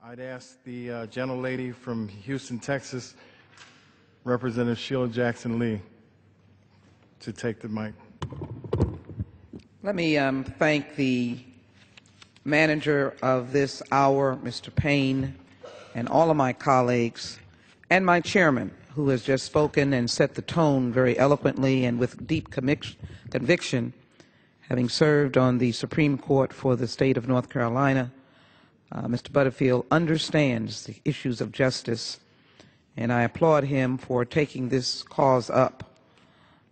I'd ask the gentlelady from Houston, Texas, Representative Sheila Jackson-Lee, to take the mic. Let me thank the manager of this hour, Mr. Payne, and all of my colleagues, and my chairman, who has just spoken and set the tone very eloquently and with deep conviction, having served on the Supreme Court for the state of North Carolina. Mr. Butterfield understands the issues of justice, and I applaud him for taking this cause up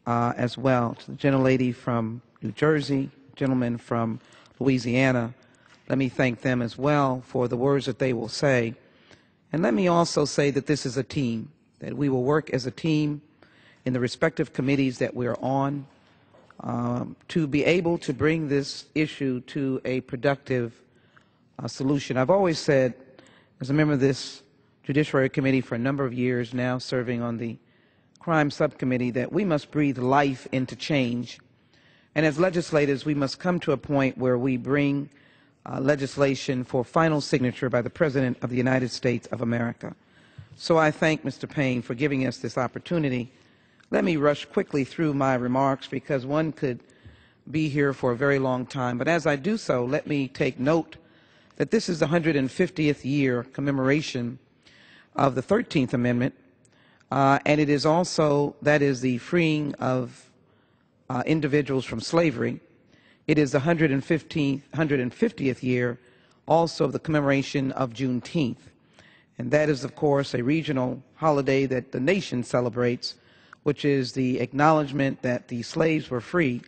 as well. To the gentlelady from New Jersey, gentleman from Louisiana, let me thank them as well for the words that they will say. And let me also say that this is a team, that we will work as a team in the respective committees that we're on to be able to bring this issue to a productive solution. I've always said, as a member of this Judiciary Committee for a number of years now, serving on the Crime Subcommittee, that we must breathe life into change. And as legislators, we must come to a point where we bring legislation for final signature by the President of the United States of America. So I thank Mr. Payne for giving us this opportunity. Let me rush quickly through my remarks because one could be here for a very long time. But as I do so, let me take note that this is the 150th year commemoration of the 13th Amendment, and it is also, that is the freeing of individuals from slavery. It is the 150th year also of the commemoration of Juneteenth. And that is, of course, a regional holiday that the nation celebrates, which is the acknowledgement that the slaves were free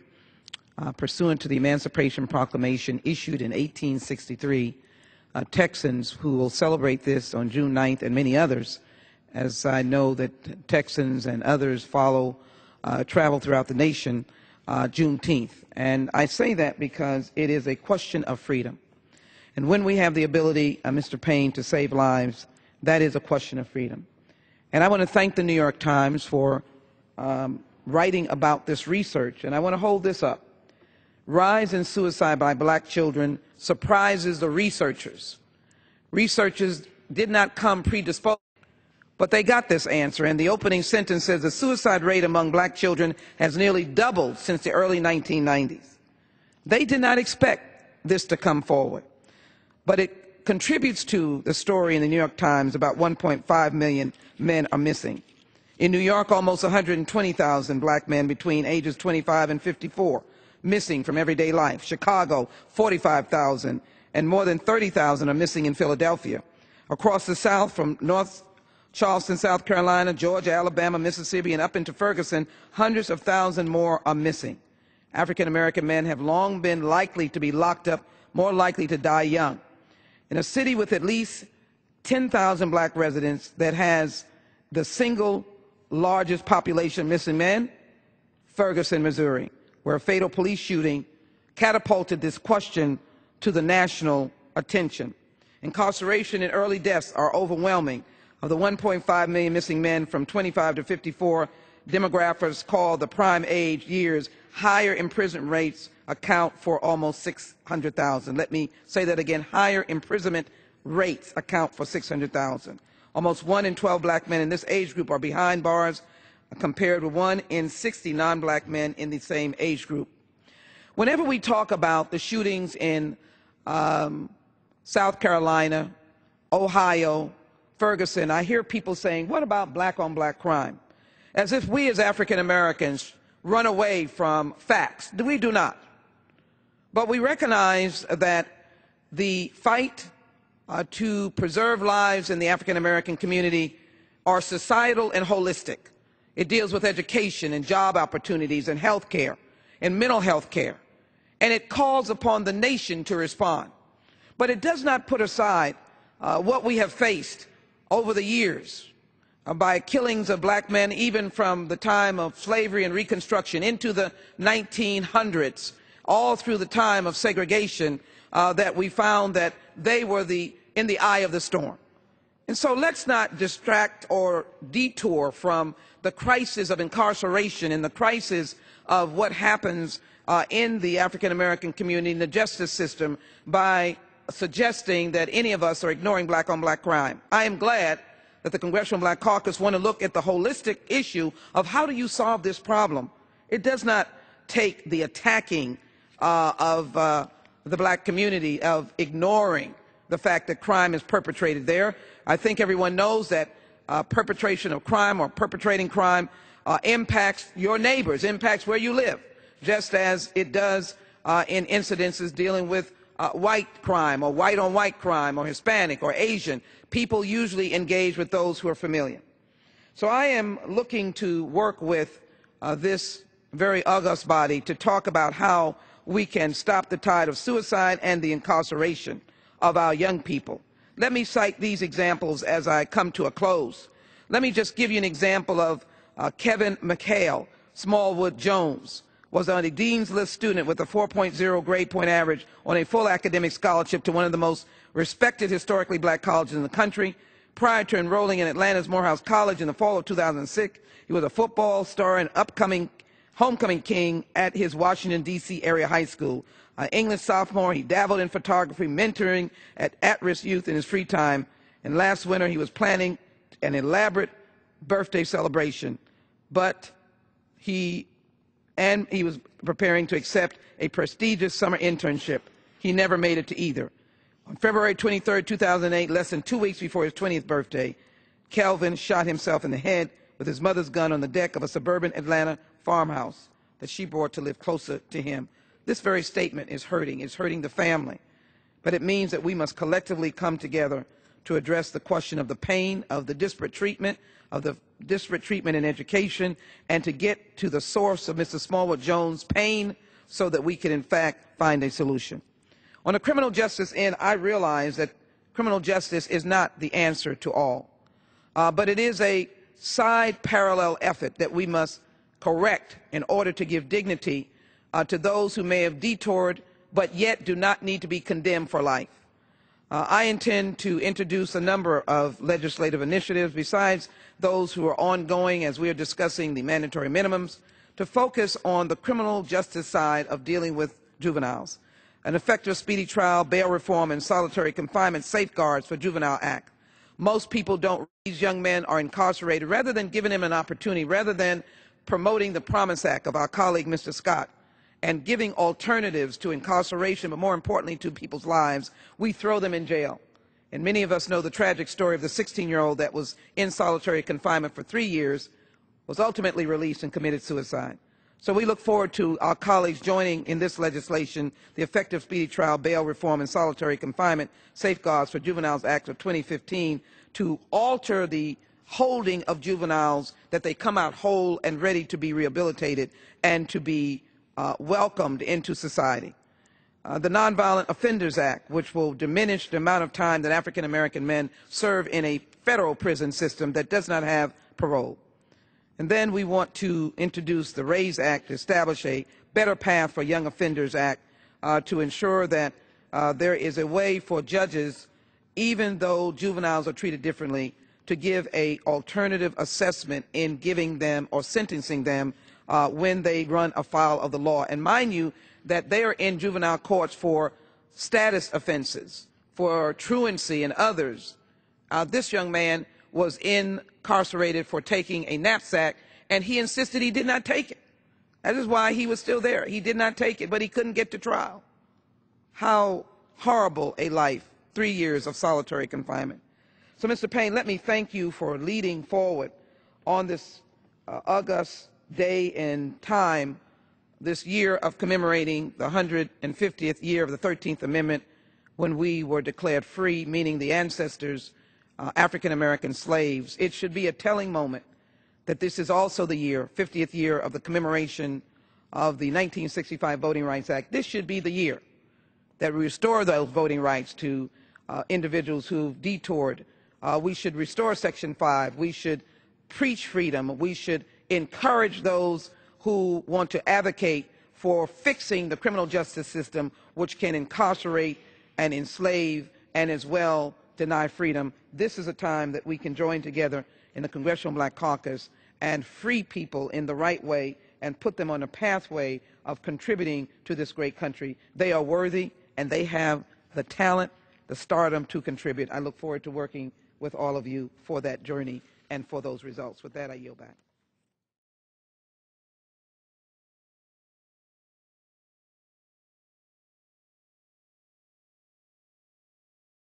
pursuant to the Emancipation Proclamation issued in 1863. Texans who will celebrate this on June 9th and many others, as I know that Texans and others travel throughout the nation, Juneteenth. And I say that because it is a question of freedom. And when we have the ability, Mr. Payne, to save lives, that is a question of freedom. And I want to thank the New York Times for writing about this research, and I want to hold this up. Rise in suicide by black children surprises the researchers. Researchers did not come predisposed, but they got this answer, and the opening sentence says the suicide rate among black children has nearly doubled since the early 1990s. They did not expect this to come forward, but it contributes to the story in the New York Times. About 1.5 million men are missing. In New York, almost 120,000 black men between ages 25 and 54 missing from everyday life. Chicago, 45,000, and more than 30,000 are missing in Philadelphia. Across the South, from North Charleston, South Carolina, Georgia, Alabama, Mississippi, and up into Ferguson, hundreds of thousands more are missing. African-American men have long been likely to be locked up, more likely to die young. In a city with at least 10,000 black residents that has the single largest population of missing men, Ferguson, Missouri, where a fatal police shooting catapulted this question to the national attention. Incarceration and early deaths are overwhelming. Of the 1.5 million missing men from 25 to 54, demographers call the prime age years, higher imprisonment rates account for almost 600,000. Let me say that again, higher imprisonment rates account for 600,000. Almost 1 in 12 black men in this age group are behind bars, compared with 1 in 60 non-black men in the same age group. Whenever we talk about the shootings in South Carolina, Ohio, Ferguson, I hear people saying, what about black-on-black crime? As if we as African Americans run away from facts. We do not. But we recognize that the fight to preserve lives in the African American community are societal and holistic. It deals with education and job opportunities and health care and mental health care. And it calls upon the nation to respond. But it does not put aside what we have faced over the years by killings of black men, even from the time of slavery and Reconstruction into the 1900s, all through the time of segregation, that we found that they were in the eye of the storm. And so let's not distract or detour from the crisis of incarceration and the crisis of what happens in the African American community, in the justice system, by suggesting that any of us are ignoring black-on-black crime. I am glad that the Congressional Black Caucus want to look at the holistic issue of how do you solve this problem. It does not take the attacking of the black community, of ignoring the fact that crime is perpetrated there. I think everyone knows that perpetration of crime or perpetrating crime impacts your neighbors, impacts where you live, just as it does in incidences dealing with white crime or white-on-white crime or Hispanic or Asian. People usually engage with those who are familiar. So I am looking to work with this very august body to talk about how we can stop the tide of suicide and the incarceration of our young people. Let me cite these examples as I come to a close. Let me just give you an example of Kevin McHale, Smallwood Jones, was on a Dean's List student with a 4.0 grade point average on a full academic scholarship to one of the most respected historically black colleges in the country. Prior to enrolling in Atlanta's Morehouse College in the fall of 2006, he was a football star and upcoming homecoming king at his Washington, D.C. area high school. English sophomore, he dabbled in photography, mentoring at-risk youth in his free time. And last winter, he was planning an elaborate birthday celebration, but he was preparing to accept a prestigious summer internship. He never made it to either. On February 23, 2008, less than 2 weeks before his 20th birthday, Kelvin shot himself in the head with his mother's gun on the deck of a suburban Atlanta farmhouse that she brought to live closer to him. This very statement is hurting. It's hurting the family. But it means that we must collectively come together to address the question of the pain, of the disparate treatment in education, and to get to the source of Mr. Smallwood Jones' pain so that we can, in fact, find a solution. On the criminal justice end, I realize that criminal justice is not the answer to all, but it is a side parallel effort that we must correct in order to give dignity to those who may have detoured but yet do not need to be condemned for life. I intend to introduce a number of legislative initiatives besides those who are ongoing as we are discussing the mandatory minimums to focus on the criminal justice side of dealing with juveniles. An effective speedy trial, bail reform, and solitary confinement safeguards for Juvenile Act. Most people don't. These young men are incarcerated. Rather than giving them an opportunity, rather than promoting the Promise Act of our colleague Mr. Scott and giving alternatives to incarceration, but more importantly to people's lives, we throw them in jail. And many of us know the tragic story of the 16-year-old that was in solitary confinement for 3 years, was ultimately released and committed suicide. So we look forward to our colleagues joining in this legislation, the Effective Speedy Trial, Bail Reform, and Solitary Confinement Safeguards for Juveniles Act of 2015, to alter the holding of juveniles, that they come out whole and ready to be rehabilitated and to be welcomed into society. The Nonviolent Offenders Act, which will diminish the amount of time that African American men serve in a federal prison system that does not have parole. And then we want to introduce the RAISE Act to establish a better path for Young Offenders Act to ensure that there is a way for judges, even though juveniles are treated differently, to give an alternative assessment in giving them or sentencing them when they run afoul of the law. And mind you, that they are in juvenile courts for status offenses, for truancy and others. This young man was incarcerated for taking a knapsack, and he insisted he did not take it. That is why he was still there. He did not take it, but he couldn't get to trial. How horrible a life, 3 years of solitary confinement. So, Mr. Payne, let me thank you for leading forward on this august day and time, this year of commemorating the 150th year of the 13th Amendment, when we were declared free, meaning the ancestors, African-American slaves. It should be a telling moment that this is also the year, 50th year of the commemoration of the 1965 Voting Rights Act. This should be the year that we restore those voting rights to individuals who've detoured. We should restore Section 5. We should preach freedom. We should encourage those who want to advocate for fixing the criminal justice system, which can incarcerate and enslave and as well deny freedom. This is a time that we can join together in the Congressional Black Caucus and free people in the right way and put them on a pathway of contributing to this great country. They are worthy, and they have the talent, the stardom to contribute. I look forward to working with all of you for that journey and for those results. With that, I yield back.